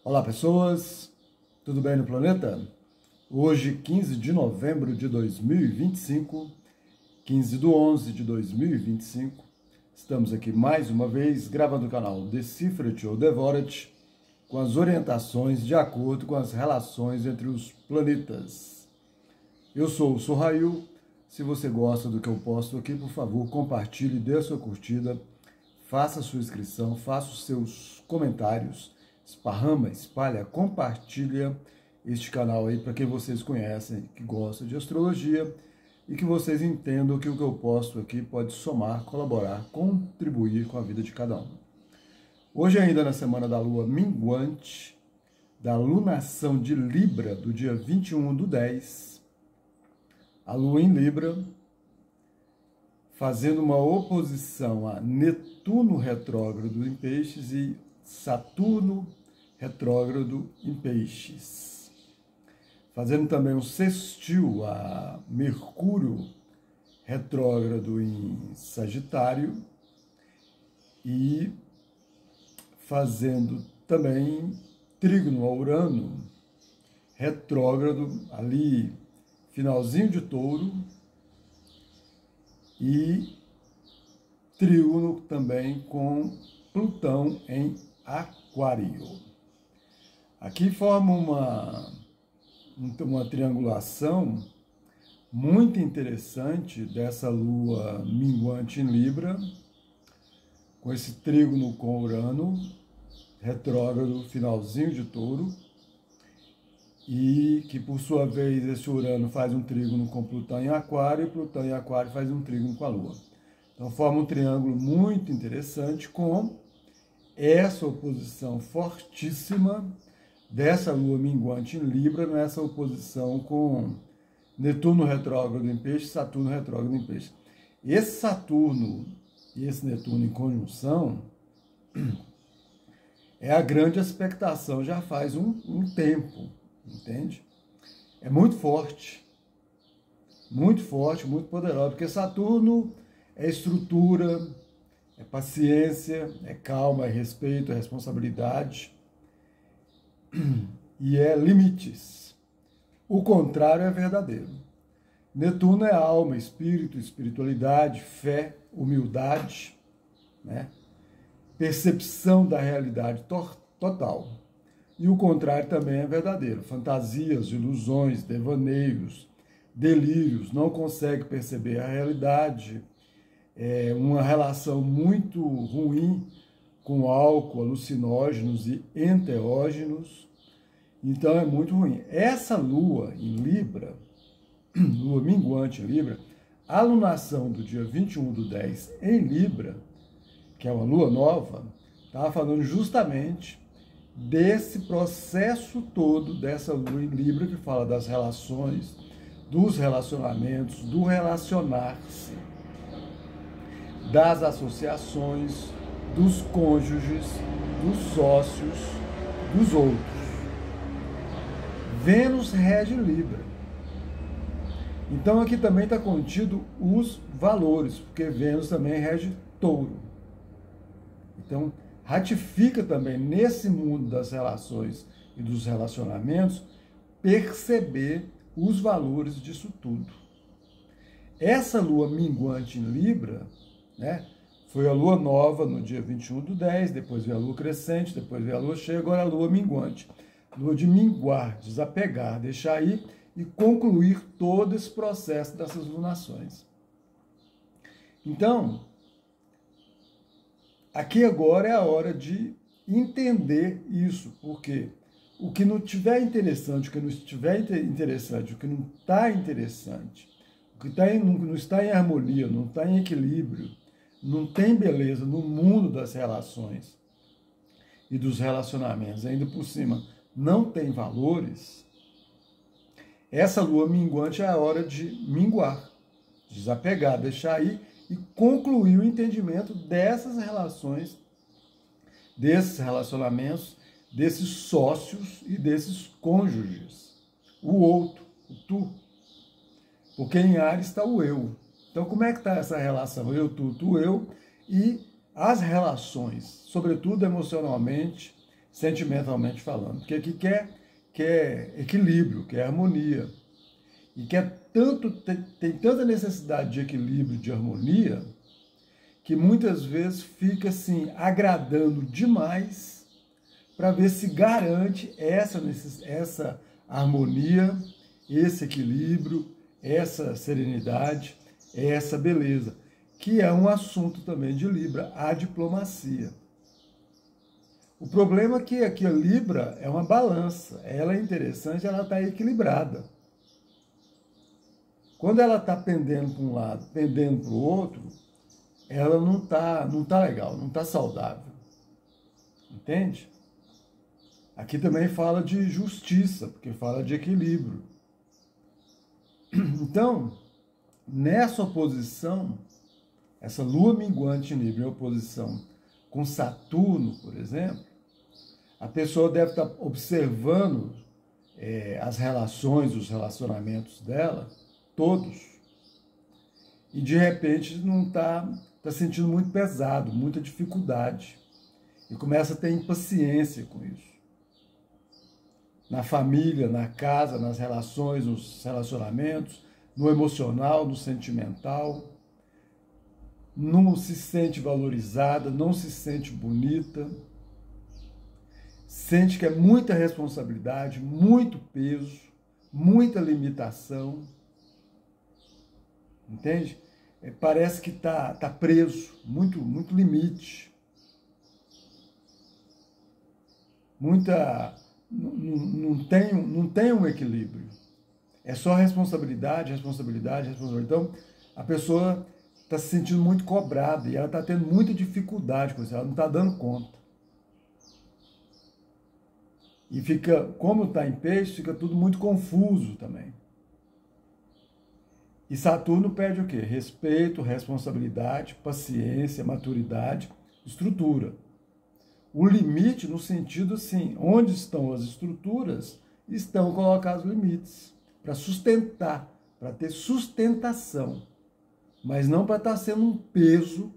Olá pessoas, tudo bem no planeta? Hoje, 15 de novembro de 2025, 15/11 de 2025, estamos aqui mais uma vez gravando o canal Decifra-te ou Devora-te com as orientações de acordo com as relações entre os planetas. Eu sou o Sorrail. Se você gosta do que eu posto aqui, por favor, compartilhe, dê a sua curtida, faça a sua inscrição, faça os seus comentários, esparrama, espalha, compartilha este canal aí para quem vocês conhecem, que gosta de astrologia e que vocês entendam que o que eu posto aqui pode somar, colaborar, contribuir com a vida de cada um. Hoje ainda na semana da lua minguante, da lunação de Libra, do dia 21/10, a lua em Libra, fazendo uma oposição a Netuno retrógrado em Peixes e Saturno retrógrado em Peixes. Fazendo também um sextil a Mercúrio retrógrado em Sagitário e fazendo também trígono a Urano retrógrado ali finalzinho de Touro e trígono também com Plutão em Aquário. Aqui forma uma triangulação muito interessante dessa lua minguante em Libra, com esse trígono com Urano, retrógrado, finalzinho de Touro, e que por sua vez esse Urano faz um trígono com Plutão em Aquário, e Plutão em Aquário faz um trígono com a Lua. Então forma um triângulo muito interessante com essa oposição fortíssima dessa lua minguante em Libra, nessa oposição com Netuno retrógrado em Peixe, Saturno retrógrado em Peixe. Esse Saturno e esse Netuno em conjunção é a grande expectação já faz um tempo, entende? É muito forte, muito poderosa, porque Saturno é estrutura, é paciência, é calma, é respeito, é responsabilidade e é limites. O contrário é verdadeiro. Netuno é alma, espírito, espiritualidade, fé, humildade, né? Percepção da realidade total. E o contrário também é verdadeiro. Fantasias, ilusões, devaneios, delírios, não consegue perceber a realidade. É uma relação muito ruim com álcool, alucinógenos e enteógenos. Então é muito ruim. Essa lua em Libra, lua minguante em Libra, a lunação do dia 21/10 em Libra, que é uma lua nova, estava falando justamente desse processo todo dessa lua em Libra, que fala das relações, dos relacionamentos, do relacionar-se, das associações, dos cônjuges, dos sócios, dos outros. Vênus rege Libra. Então aqui também está contido os valores, porque Vênus também rege Touro. Então ratifica também nesse mundo das relações e dos relacionamentos perceber os valores disso tudo. Essa lua minguante em Libra, né, foi a lua nova no dia 21/10, depois veio a lua crescente, depois veio a lua cheia, agora a lua minguante. Lua de minguar, desapegar, deixar ir e concluir todo esse processo dessas lunações. Então, aqui agora é a hora de entender isso, porque o que não tiver interessante, o que não estiver interessante, o que não está interessante, o que não está em harmonia, não está em equilíbrio, não tem beleza no mundo das relações e dos relacionamentos, ainda por cima não tem valores, essa lua minguante é a hora de minguar, desapegar, deixar ir e concluir o entendimento dessas relações, desses relacionamentos, desses sócios e desses cônjuges. O outro, o tu. Porque em Áries está o eu. Então como é que está essa relação? Eu, tu, eu e as relações, sobretudo emocionalmente, sentimentalmente falando. Porque aqui quer equilíbrio, quer harmonia. E tem tanta necessidade de equilíbrio, de harmonia, que muitas vezes fica assim, agradando demais para ver se garante essa harmonia, esse equilíbrio, essa serenidade, essa beleza, que é um assunto também de Libra, a diplomacia. O problema é que aqui a Libra é uma balança, ela é interessante, ela está equilibrada. Quando ela está pendendo para um lado, pendendo para o outro, ela não tá legal, não está saudável. Entende? Aqui também fala de justiça, porque fala de equilíbrio. Então, nessa oposição, essa lua minguante em Libra em oposição com Saturno, por exemplo, a pessoa deve estar observando as relações, os relacionamentos dela, todos, e de repente não está sentindo muito pesado, muita dificuldade, e começa a ter impaciência com isso. Na família, na casa, nas relações, nos relacionamentos, no emocional, no sentimental, não se sente valorizada, não se sente bonita, sente que é muita responsabilidade, muito peso, muita limitação, entende? Parece que tá preso, muito limite, não tem um equilíbrio. É só responsabilidade. Então, a pessoa está se sentindo muito cobrada e ela está tendo muita dificuldade com isso, ela não está dando conta. E fica, como está em peixe, fica tudo muito confuso também. E Saturno pede o quê? Respeito, responsabilidade, paciência, maturidade, estrutura. O limite no sentido assim, onde estão as estruturas, estão colocados limites para sustentar, para ter sustentação, mas não para estar sendo um peso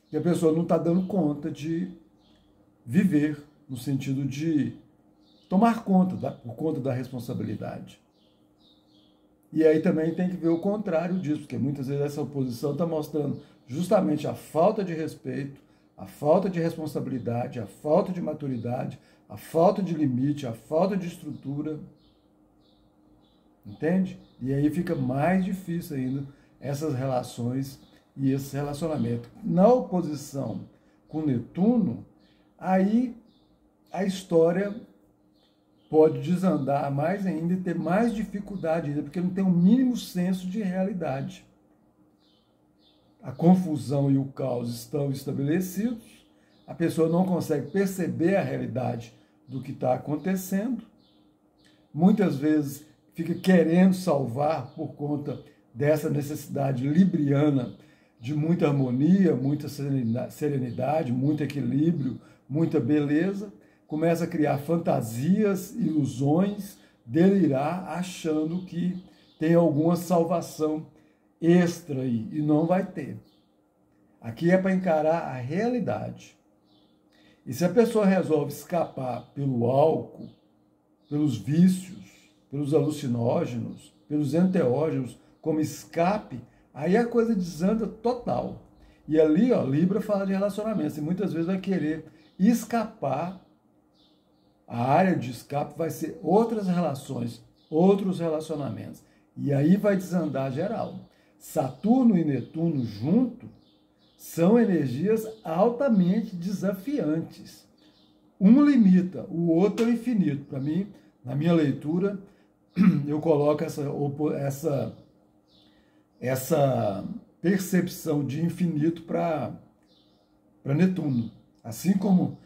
que a pessoa não está dando conta de viver, no sentido de tomar conta, por conta da responsabilidade. E aí também tem que ver o contrário disso, porque muitas vezes essa oposição está mostrando justamente a falta de respeito, a falta de responsabilidade, a falta de maturidade, a falta de limite, a falta de estrutura. Entende? E aí fica mais difícil ainda essas relações e esse relacionamento. Na oposição com Netuno, aí a história pode desandar mais ainda e ter mais dificuldade ainda, porque não tem o mínimo senso de realidade. A confusão e o caos estão estabelecidos, a pessoa não consegue perceber a realidade do que está acontecendo, muitas vezes fica querendo salvar por conta dessa necessidade libriana de muita harmonia, muita serenidade, muito equilíbrio, muita beleza, começa a criar fantasias, ilusões, delirar, achando que tem alguma salvação extra aí, e não vai ter. Aqui é para encarar a realidade. E se a pessoa resolve escapar pelo álcool, pelos vícios, pelos alucinógenos, pelos enteógenos, como escape, aí a coisa desanda total. E ali, ó, Libra fala de relacionamentos, e muitas vezes vai querer escapar. A área de escape vai ser outras relações, outros relacionamentos. E aí vai desandar geral. Saturno e Netuno junto são energias altamente desafiantes. Um limita, o outro é infinito. Para mim, na minha leitura, eu coloco essa percepção de infinito para Netuno. Assim como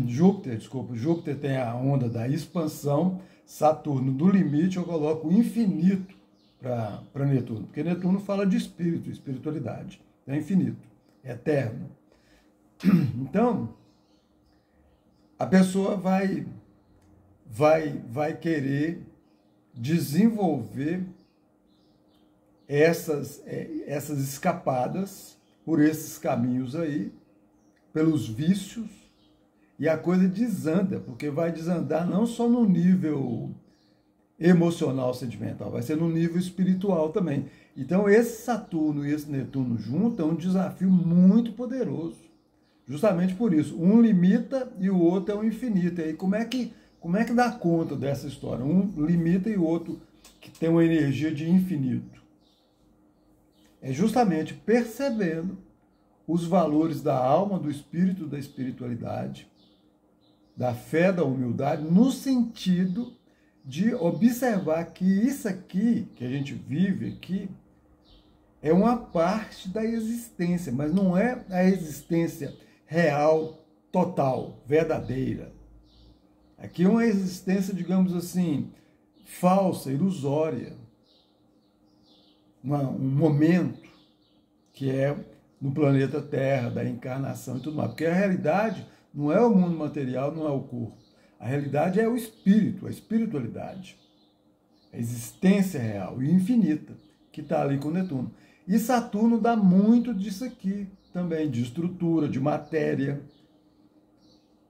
Júpiter tem a onda da expansão, Saturno do limite, eu coloco o infinito para Netuno, porque Netuno fala de espírito, espiritualidade, é infinito, é eterno. Então, a pessoa vai querer desenvolver essas escapadas por esses caminhos aí, pelos vícios, e a coisa desanda, porque vai desandar não só no nível emocional, sentimental, vai ser no nível espiritual também. Então, esse Saturno e esse Netuno juntos é um desafio muito poderoso. Justamente por isso. Um limita e o outro é o infinito. E aí, como é que dá conta dessa história? Um limita e o outro que tem uma energia de infinito. É justamente percebendo os valores da alma, do espírito, da espiritualidade, da fé, da humildade, no sentido de observar que isso aqui, que a gente vive aqui, é uma parte da existência, mas não é a existência real, total, verdadeira. Aqui é uma existência, digamos assim, falsa, ilusória. Um momento que é no planeta Terra, da encarnação e tudo mais. Porque a realidade não é o mundo material, não é o corpo. A realidade é o espírito, a espiritualidade. A existência real e infinita que está ali com Netuno. E Saturno dá muito disso aqui também, de estrutura, de matéria,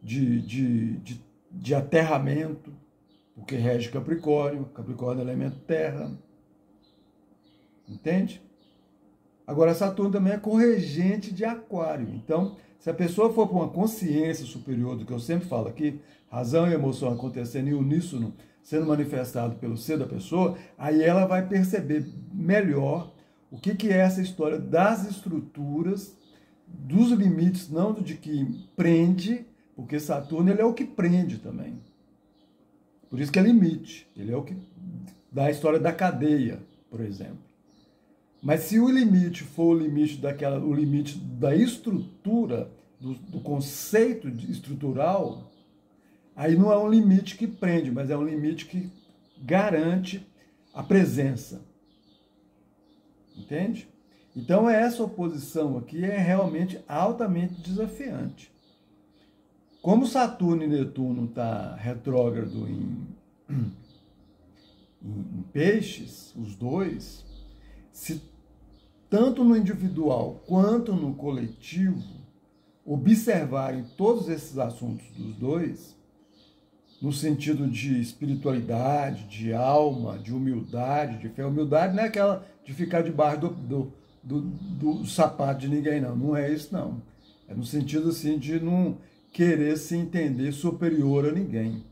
de aterramento, porque rege Capricórnio, Capricórnio é elemento terra. Entende? Agora, Saturno também é corregente de Aquário. Então, se a pessoa for para uma consciência superior, do que eu sempre falo aqui, razão e emoção acontecendo em uníssono, sendo manifestado pelo ser da pessoa, aí ela vai perceber melhor o que é essa história das estruturas, dos limites, não de que prende, porque Saturno ele é o que prende também. Por isso que é limite. Ele é o que dá a história da cadeia, por exemplo. Mas se o limite for o limite da estrutura, do conceito estrutural, aí não é um limite que prende, mas é um limite que garante a presença. Entende? Então essa oposição aqui é realmente altamente desafiante. Como Saturno e Netuno está retrógrado em peixes, os dois, se tanto no individual quanto no coletivo observarem todos esses assuntos dos dois, no sentido de espiritualidade, de alma, de humildade, de fé. Humildade não é aquela de ficar debaixo do sapato de ninguém, não. Não é isso, não. É no sentido assim de não querer se entender superior a ninguém.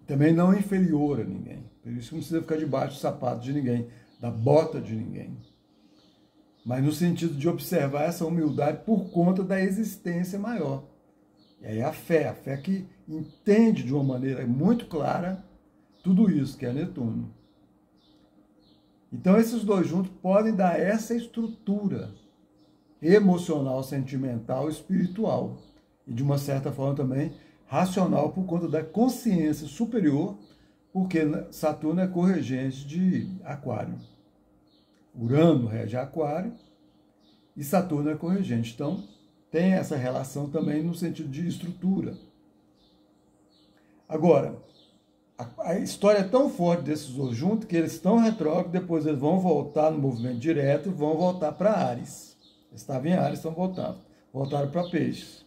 Também não inferior a ninguém. Por isso que não precisa ficar debaixo do sapato de ninguém, da bota de ninguém. Mas no sentido de observar essa humildade por conta da existência maior. E aí a fé que entende de uma maneira muito clara tudo isso, que é Netuno. Então esses dois juntos podem dar essa estrutura emocional, sentimental, espiritual. E de uma certa forma também racional por conta da consciência superior, porque Saturno é corregente de Aquário. Urano rege Aquário e Saturno é corregente. Então, tem essa relação também no sentido de estrutura. Agora, a história é tão forte desses dois juntos que eles estão retrógrados, depois eles vão voltar no movimento direto e vão voltar para Áries. Eles estavam em Áries, estão voltaram para Peixes.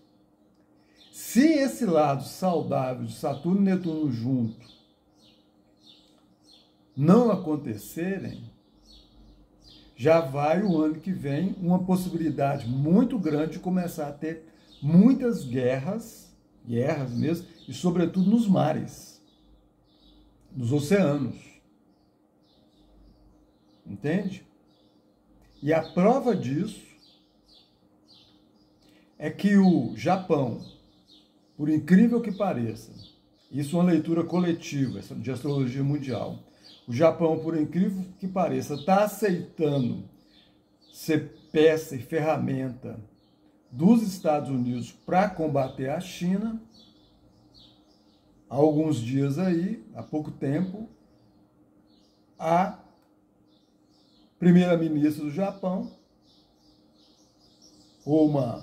Se esse lado saudável de Saturno e Netuno juntos não acontecerem, já vai o ano que vem uma possibilidade muito grande de começar a ter muitas guerras mesmo, e sobretudo nos mares, nos oceanos. Entende? E a prova disso é que o Japão, por incrível que pareça, isso é uma leitura coletiva de astrologia mundial, o Japão, por incrível que pareça, está aceitando ser peça e ferramenta dos Estados Unidos para combater a China. Há alguns dias aí, há pouco tempo, a primeira-ministra do Japão, ou uma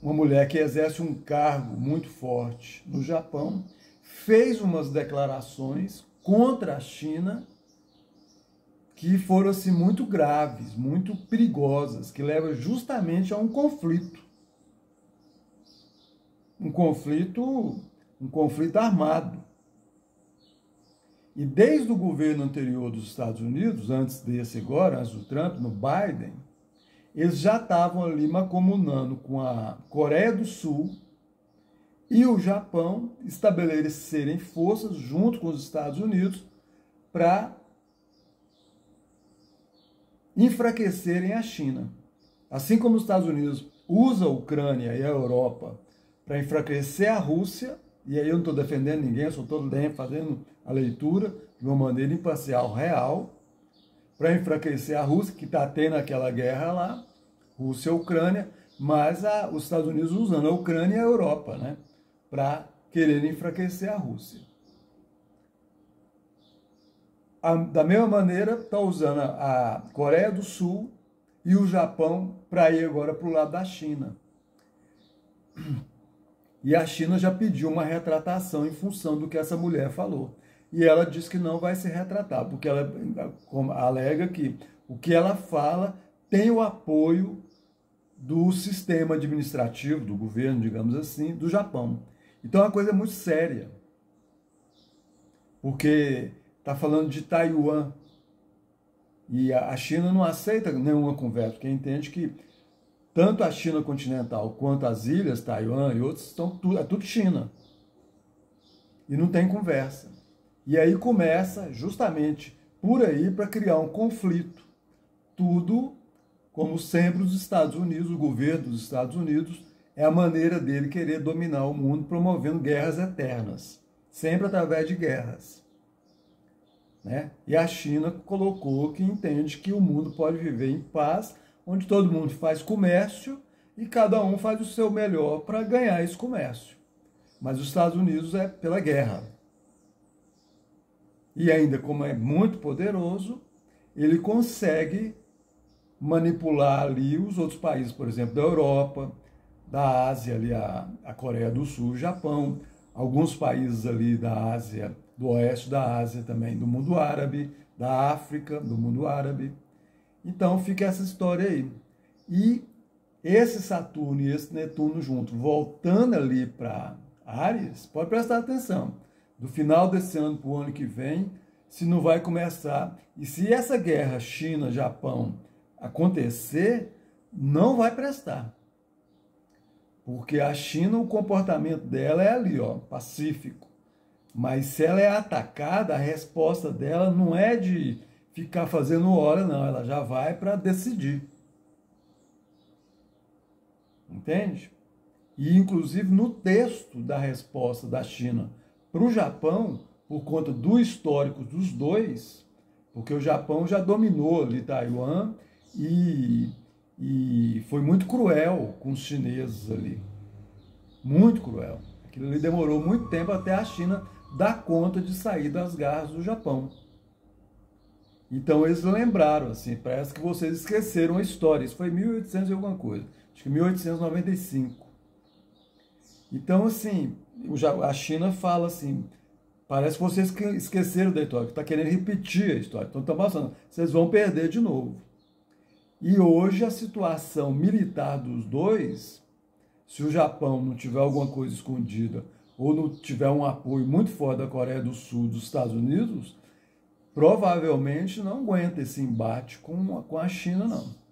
mulher que exerce um cargo muito forte no Japão, fez umas declarações contra a China que foram assim, muito graves, muito perigosas, que levam justamente a um conflito. um conflito armado. E desde o governo anterior dos Estados Unidos, antes desse agora, antes do Trump, no Biden, eles já estavam ali mancomunando com a Coreia do Sul e o Japão estabelecerem forças junto com os Estados Unidos para enfraquecerem a China. Assim como os Estados Unidos usam a Ucrânia e a Europa para enfraquecer a Rússia, e aí eu não estou defendendo ninguém, eu só estou fazendo a leitura de uma maneira imparcial, real, para enfraquecer a Rússia, que está tendo aquela guerra lá, Rússia e Ucrânia, mas os Estados Unidos usando a Ucrânia e a Europa, né, para querer enfraquecer a Rússia. Da mesma maneira, está usando a Coreia do Sul e o Japão para ir agora para o lado da China. E a China já pediu uma retratação em função do que essa mulher falou. E ela diz que não vai se retratar, porque ela alega que o que ela fala tem o apoio do sistema administrativo, do governo, digamos assim, do Japão. Então é uma coisa muito séria. Porque está falando de Taiwan. E a China não aceita nenhuma conversa, porque entende que tanto a China continental quanto as ilhas, Taiwan e outros, é tudo China. E não tem conversa. E aí começa justamente por aí para criar um conflito. Tudo, como sempre, os Estados Unidos, o governo dos Estados Unidos, é a maneira dele querer dominar o mundo, promovendo guerras eternas. Sempre através de guerras. Né? E a China colocou que entende que o mundo pode viver em paz, onde todo mundo faz comércio e cada um faz o seu melhor para ganhar esse comércio. Mas os Estados Unidos é pela guerra. E ainda, como é muito poderoso, ele consegue manipular ali os outros países, por exemplo, da Europa, da Ásia, ali a Coreia do Sul, o Japão, alguns países ali da Ásia, do oeste da Ásia também, do mundo árabe, da África, do mundo árabe. Então fica essa história aí. E esse Saturno e esse Netuno junto, voltando ali para Áries, pode prestar atenção. Do final desse ano para o ano que vem, se não vai começar. E se essa guerra China-Japão acontecer, não vai prestar. Porque a China, o comportamento dela é ali, ó, pacífico. Mas se ela é atacada, a resposta dela não é de ficar fazendo hora, não. Ela já vai para decidir. Entende? E, inclusive, no texto da resposta da China para o Japão, por conta do histórico dos dois, porque o Japão já dominou ali Taiwan e foi muito cruel com os chineses ali. Muito cruel. Aquilo ali demorou muito tempo até a China dar conta de sair das garras do Japão. Então eles lembraram, assim, parece que vocês esqueceram a história. Isso foi 1800 e alguma coisa. Acho que 1895. Então, assim, a China fala assim, parece que vocês esqueceram da história, que está querendo repetir a história. Então está passando, vocês vão perder de novo. E hoje a situação militar dos dois, se o Japão não tiver alguma coisa escondida ou não tiver um apoio muito forte da Coreia do Sul, dos Estados Unidos, provavelmente não aguenta esse embate com a China, não.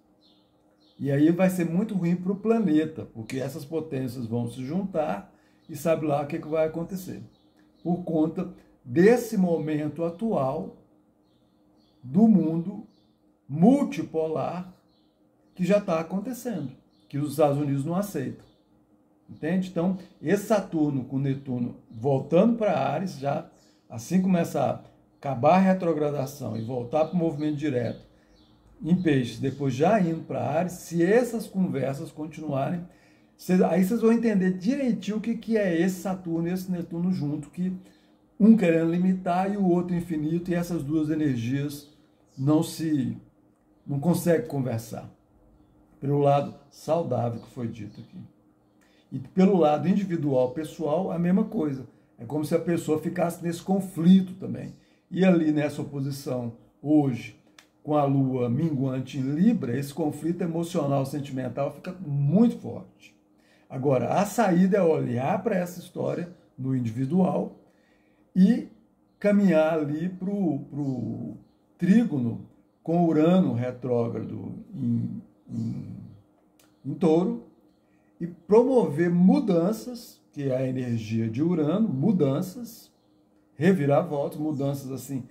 E aí vai ser muito ruim para o planeta, porque essas potências vão se juntar e sabe lá o que vai acontecer. Por conta desse momento atual do mundo multipolar que já está acontecendo, que os Estados Unidos não aceitam. Entende? Então, esse Saturno com Netuno voltando para Áries, já assim começa a acabar a retrogradação e voltar para o movimento direto em Peixes, depois já indo para Áries, se essas conversas continuarem, aí vocês vão entender direitinho o que é esse Saturno e esse Netuno junto, que um querendo limitar e o outro infinito, e essas duas energias não conseguem conversar. Pelo lado saudável que foi dito aqui. E pelo lado individual, pessoal, a mesma coisa. É como se a pessoa ficasse nesse conflito também. E ali nessa oposição, hoje, com a Lua minguante em Libra, esse conflito emocional, sentimental fica muito forte. Agora, a saída é olhar para essa história no individual e caminhar ali para o trígono com Urano retrógrado em Touro e promover mudanças, que é a energia de Urano, mudanças, reviravoltas, mudanças assim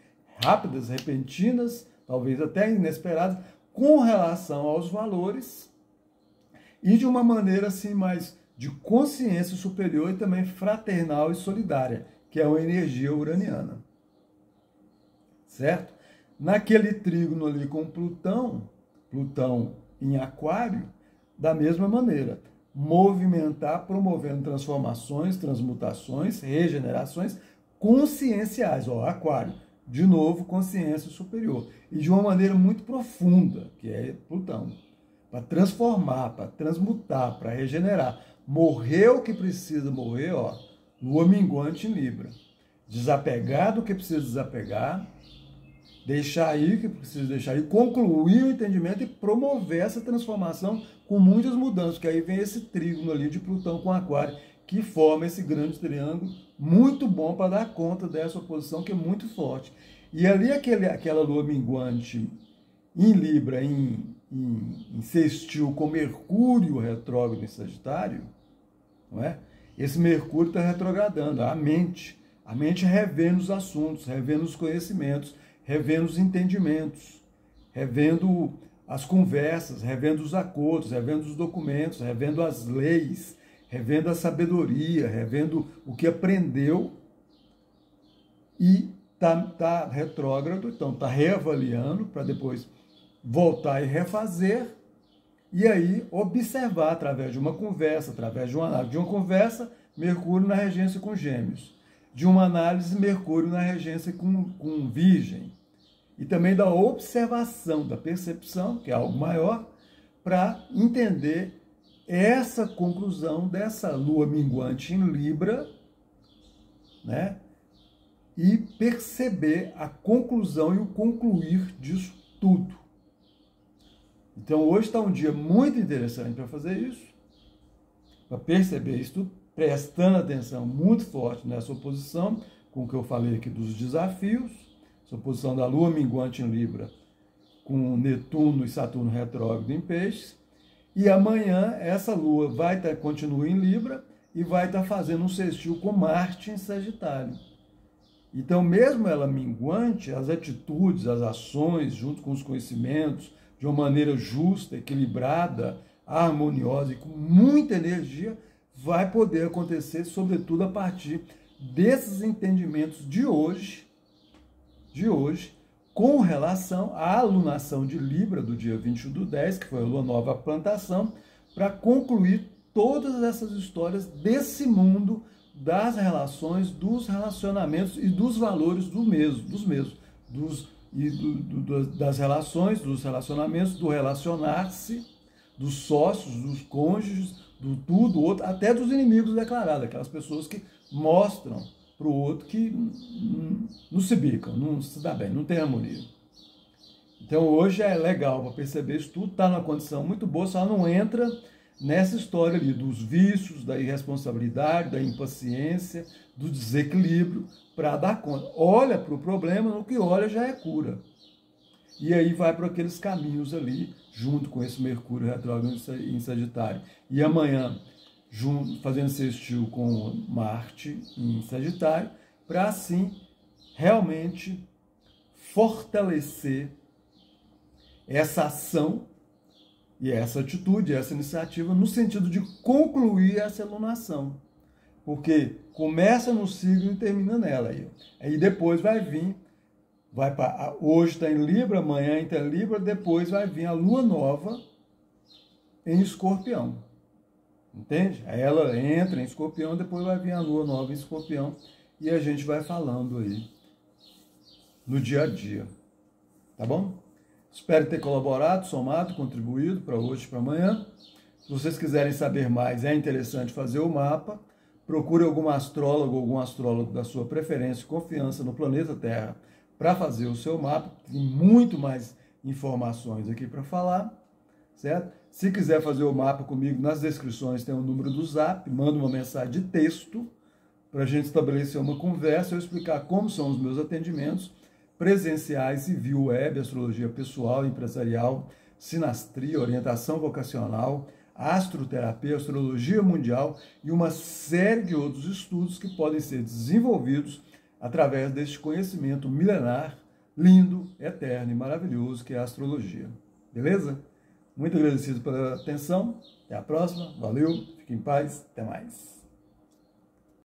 rápidas, repentinas, talvez até inesperadas, com relação aos valores e de uma maneira assim mais de consciência superior e também fraternal e solidária, que é uma energia uraniana. Certo? Naquele trígono ali com Plutão em Aquário, da mesma maneira, movimentar, promovendo transformações, transmutações, regenerações conscienciais. Ó, Aquário, de novo, consciência superior. E de uma maneira muito profunda, que é Plutão. Para transformar, para transmutar, para regenerar. Morrer o que precisa morrer, ó, lua minguante em Libra. Desapegar do que precisa desapegar, deixar aí o que precisa deixar aí, concluir o entendimento e promover essa transformação com muitas mudanças, que aí vem esse trígono ali de Plutão com Aquário, que forma esse grande triângulo, muito bom para dar conta dessa oposição, que é muito forte. E ali aquela lua minguante em Libra, em sextil com Mercúrio retrógrado em Sagitário, não é? Esse Mercúrio está retrogradando a mente revendo os assuntos, revendo os conhecimentos, revendo os entendimentos, revendo as conversas, revendo os acordos, revendo os documentos, revendo as leis, revendo a sabedoria, revendo o que aprendeu e está retrógrado, então está reavaliando para depois voltar e refazer e aí observar através de uma conversa, através de uma análise. De uma conversa, Mercúrio na regência com Gêmeos. De uma análise, Mercúrio na regência com Virgem. E também da observação, da percepção, que é algo maior, para entender essa conclusão dessa lua minguante em Libra, né? E perceber a conclusão e o concluir disso tudo. Então hoje está um dia muito interessante para fazer isso, para perceber isso tudo, prestando atenção muito forte nessa oposição, com o que eu falei aqui dos desafios, essa oposição da lua minguante em Libra com Netuno e Saturno retrógrado em Peixes, e amanhã essa lua continua em Libra e vai estar fazendo um sextil com Marte em Sagitário. Então, mesmo ela minguante, as atitudes, as ações, junto com os conhecimentos, de uma maneira justa, equilibrada, harmoniosa e com muita energia, vai poder acontecer, sobretudo a partir desses entendimentos de hoje, com relação à alunação de Libra do dia 21/10, que foi a lua nova plantação, para concluir todas essas histórias desse mundo das relações, dos relacionamentos e dos valores das relações, dos relacionamentos, do relacionar-se, dos sócios, dos cônjuges, do tudo, outro, até dos inimigos declarados, aquelas pessoas que mostram para o outro que não se bicam, não se dá bem, não tem harmonia. Então hoje é legal para perceber isso tudo, está numa condição muito boa, só não entra nessa história ali dos vícios, da irresponsabilidade, da impaciência, do desequilíbrio, para dar conta. Olha para o problema, no que olha já é cura. E aí vai para aqueles caminhos ali, junto com esse Mercúrio retrógrado em Sagitário. E amanhã, fazendo sextil com Marte em Sagitário, para assim realmente fortalecer essa ação e essa atitude, essa iniciativa, no sentido de concluir essa alunação. Porque começa no signo e termina nela. Aí depois vai vir, hoje está em Libra, amanhã está em Libra, depois vai vir a lua nova em Escorpião. Entende? Aí ela entra em Escorpião, depois vai vir a lua nova em Escorpião e a gente vai falando aí no dia a dia. Tá bom? Espero ter colaborado, somado, contribuído para hoje e para amanhã. Se vocês quiserem saber mais, é interessante fazer o mapa. Procure algum astrólogo da sua preferência e confiança no planeta Terra para fazer o seu mapa. Tem muito mais informações aqui para falar, certo? Se quiser fazer o mapa comigo, nas descrições tem o número do Zap, manda uma mensagem de texto para a gente estabelecer uma conversa, eu explicar como são os meus atendimentos presenciais e via web, astrologia pessoal, empresarial, sinastria, orientação vocacional, astroterapia, astrologia mundial e uma série de outros estudos que podem ser desenvolvidos através deste conhecimento milenar, lindo, eterno e maravilhoso que é a astrologia. Beleza? Muito agradecido pela atenção. Até a próxima. Valeu. Fique em paz. Até mais.